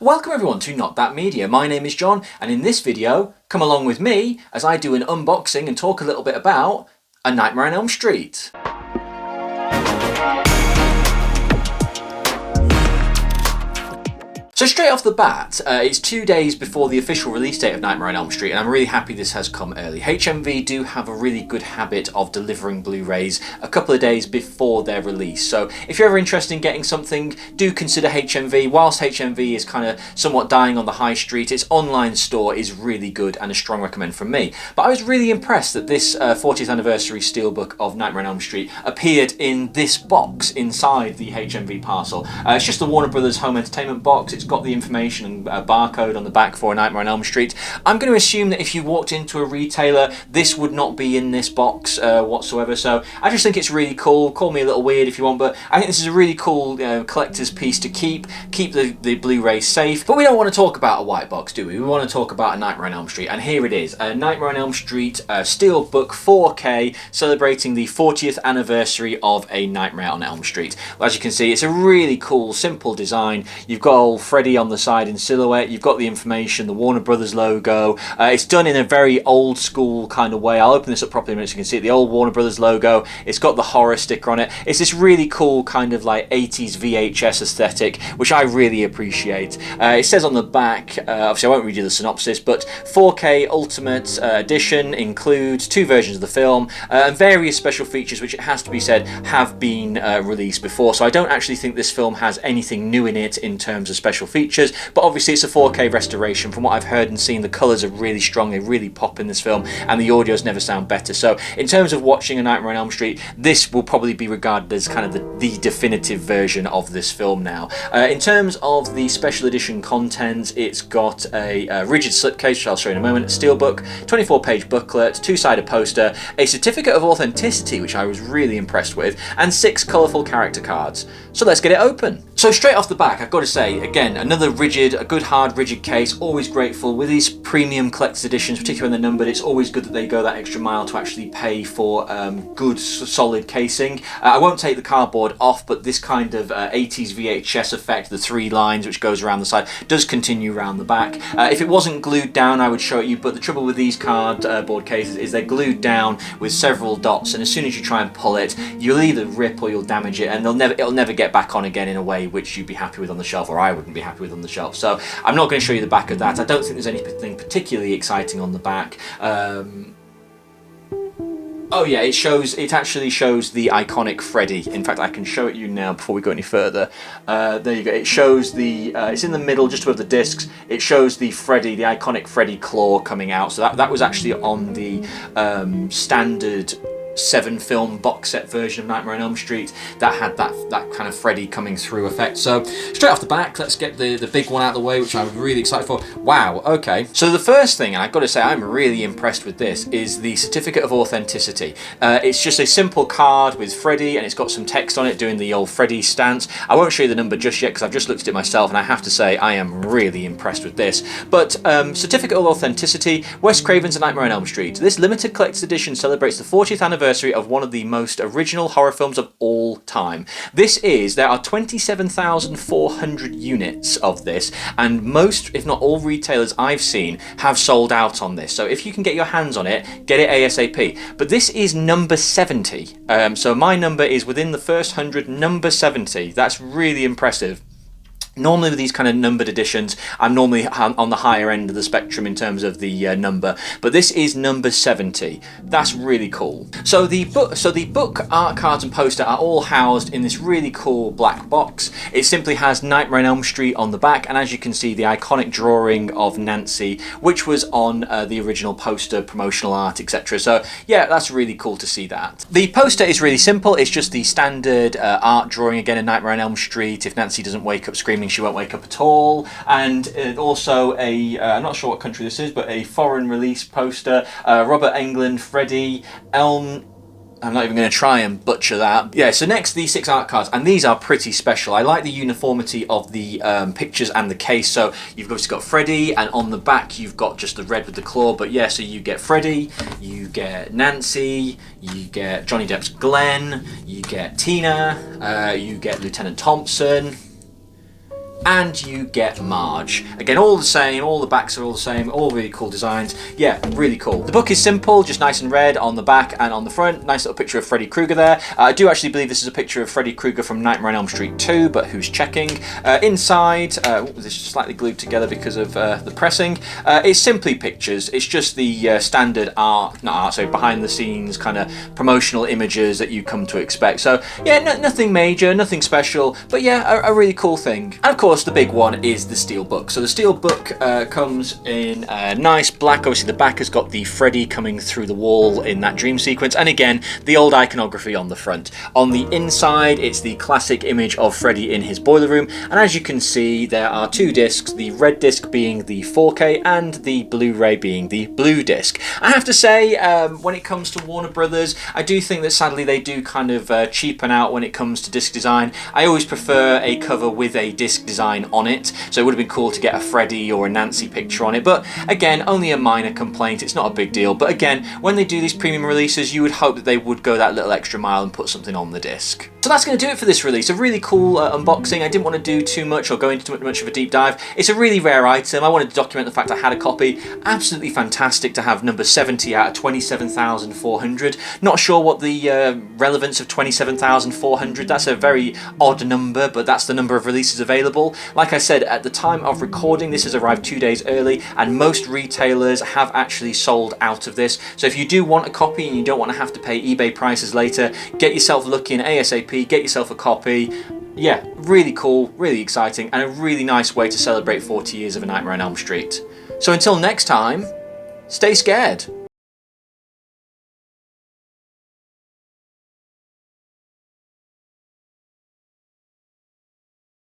Welcome everyone to Not That Media. My name is John, and in this video, come along with me as I do an unboxing and talk a little bit about A Nightmare on Elm Street. So straight off the bat, it's 2 days before the official release date of Nightmare on Elm Street, and I'm really happy this has come early. HMV do have a really good habit of delivering Blu-rays a couple of days before their release. So if you're ever interested in getting something, do consider HMV. Whilst HMV is kind of somewhat dying on the high street, its online store is really good and a strong recommend from me. But I was really impressed that this 40th anniversary steelbook of Nightmare on Elm Street appeared in this box inside the HMV parcel. It's just the Warner Brothers Home Entertainment box. It's got the information and a barcode on the back for A Nightmare on Elm Street. I'm going to assume that if you walked into a retailer, this would not be in this box whatsoever. So I just think it's really cool. Call me a little weird if you want, but I think this is a really cool collector's piece to keep the Blu-ray safe. But we don't want to talk about a white box, do we? We want to talk about A Nightmare on Elm Street, and here it is, A Nightmare on Elm Street steelbook 4K, celebrating the 40th anniversary of A Nightmare on Elm Street. Well, as you can see, it's a really cool, simple design. You've got old Freddy on the side in silhouette, you've got the information, the Warner Brothers logo. It's done in a very old school kind of way. I'll open this up properly in a minute so you can see it. The old Warner Brothers logo, it's got the horror sticker on it. It's this really cool kind of like 80s VHS aesthetic, which I really appreciate. It says on the back, obviously I won't read you the synopsis, but 4K Ultimate Edition includes 2 versions of the film and various special features which, it has to be said, have been released before. So I don't actually think this film has anything new in it in terms of special features, but obviously it's a 4K restoration. From what I've heard and seen, the colours are really strong, they really pop in this film, and the audios never sound better. So in terms of watching A Nightmare on Elm Street, this will probably be regarded as kind of the definitive version of this film now. In terms of the special edition content, it's got a rigid slipcase, which I'll show you in a moment, a steelbook, 24-page booklet, 2-sided poster, a certificate of authenticity, which I was really impressed with, and 6 colourful character cards. So let's get it open. So straight off the back, I've got to say, again, another a good hard rigid case. Always grateful with these premium collector's editions, particularly when they're numbered. It's always good that they go that extra mile to actually pay for good solid casing. I won't take the cardboard off, but this kind of 80s VHS effect, the 3 lines which goes around the side, does continue around the back. If it wasn't glued down, I would show it you, but the trouble with these cardboard cases is they're glued down with several dots, and as soon as you try and pull it, you'll either rip or you'll damage it, and it'll never get back on again in a way which you'd be happy with on the shelf, or I wouldn't be happy with on the shelf. So I'm not going to show you the back of that. I don't think there's anything particularly exciting on the back. Oh yeah, it actually shows the iconic Freddy. In fact, I can show it you now before we go any further. There you go. It shows it's in the middle, just above the discs. It shows the Freddy, the iconic Freddy claw coming out. So that was actually on the standard 7-film box set version of Nightmare on Elm Street that had that kind of Freddy coming through effect. So straight off the back, let's get the big one out of the way, which I'm really excited for. Wow, okay. So the first thing, and I've got to say I'm really impressed with this, is the certificate of authenticity. It's just a simple card with Freddy, and it's got some text on it doing the old Freddy stance. I won't show you the number just yet because I've just looked at it myself, and I have to say I am really impressed with this. But certificate of authenticity, Wes Craven's A Nightmare on Elm Street. This limited collector's edition celebrates the 40th anniversary of one of the most original horror films of all time. There are 27,400 units of this, and most, if not all, retailers I've seen have sold out on this. So if you can get your hands on it, get it ASAP. But this is number 70. So my number is within the first 100, number 70. That's really impressive. Normally with these kind of numbered editions, I'm normally on the higher end of the spectrum in terms of the number, but this is number 70. That's really cool. So the book, art cards and poster are all housed in this really cool black box. It simply has Nightmare on Elm Street on the back, and as you can see, the iconic drawing of Nancy, which was on the original poster, promotional art, etc. So yeah, that's really cool to see that. The poster is really simple. It's just the standard art drawing again in Nightmare on Elm Street. If Nancy doesn't wake up screaming, she won't wake up at all. And also I'm not sure what country this is, but a foreign release poster. Robert Englund, Freddy, Elm I'm not even going to try and butcher that. Yeah, so next, these 6 art cards, and these are pretty special. I like the uniformity of the pictures and the case. So you've obviously got Freddy, and on the back you've got just the red with the claw. But yeah, so you get Freddy, you get Nancy, you get Johnny Depp's Glenn, you get Tina, you get Lieutenant Thompson. and you get Marge. Again, all the same, all the backs are all the same, all really cool designs. Yeah, really cool. The book is simple, just nice and red on the back and on the front. Nice little picture of Freddy Krueger there. I do actually believe this is a picture of Freddy Krueger from Nightmare on Elm Street 2, but who's checking? Inside, this is slightly glued together because of the pressing. It's simply pictures. It's just the standard behind the scenes kind of promotional images that you come to expect. So yeah, nothing major, nothing special, but yeah, a really cool thing. And of course, the big one is the steelbook. So the steelbook comes in nice black. Obviously the back has got the Freddy coming through the wall in that dream sequence, and again the old iconography on the front. On the inside it's the classic image of Freddy in his boiler room, and as you can see there are two discs, the red disc being the 4K and the Blu-ray being the blue disc. I have to say, when it comes to Warner Brothers, I do think that sadly they do kind of cheapen out when it comes to disc design. I always prefer a cover with a disc design on it, so it would have been cool to get a Freddy or a Nancy picture on it, but again, only a minor complaint. It's not a big deal, but again, when they do these premium releases, you would hope that they would go that little extra mile and put something on the disc. So that's going to do it for this release. A really cool unboxing. I didn't want to do too much or go into too much of a deep dive. It's a really rare item. I wanted to document the fact I had a copy. Absolutely fantastic to have number 70 out of 27,400. Not sure what the relevance of 27,400. That's a very odd number, but that's the number of releases available. Like I said, at the time of recording, this has arrived 2 days early, and most retailers have actually sold out of this. So if you do want a copy and you don't want to have to pay eBay prices later, get yourself looking ASAP, get yourself a copy. Yeah, really cool, really exciting, and a really nice way to celebrate 40 years of A Nightmare on Elm Street. So until next time, stay scared.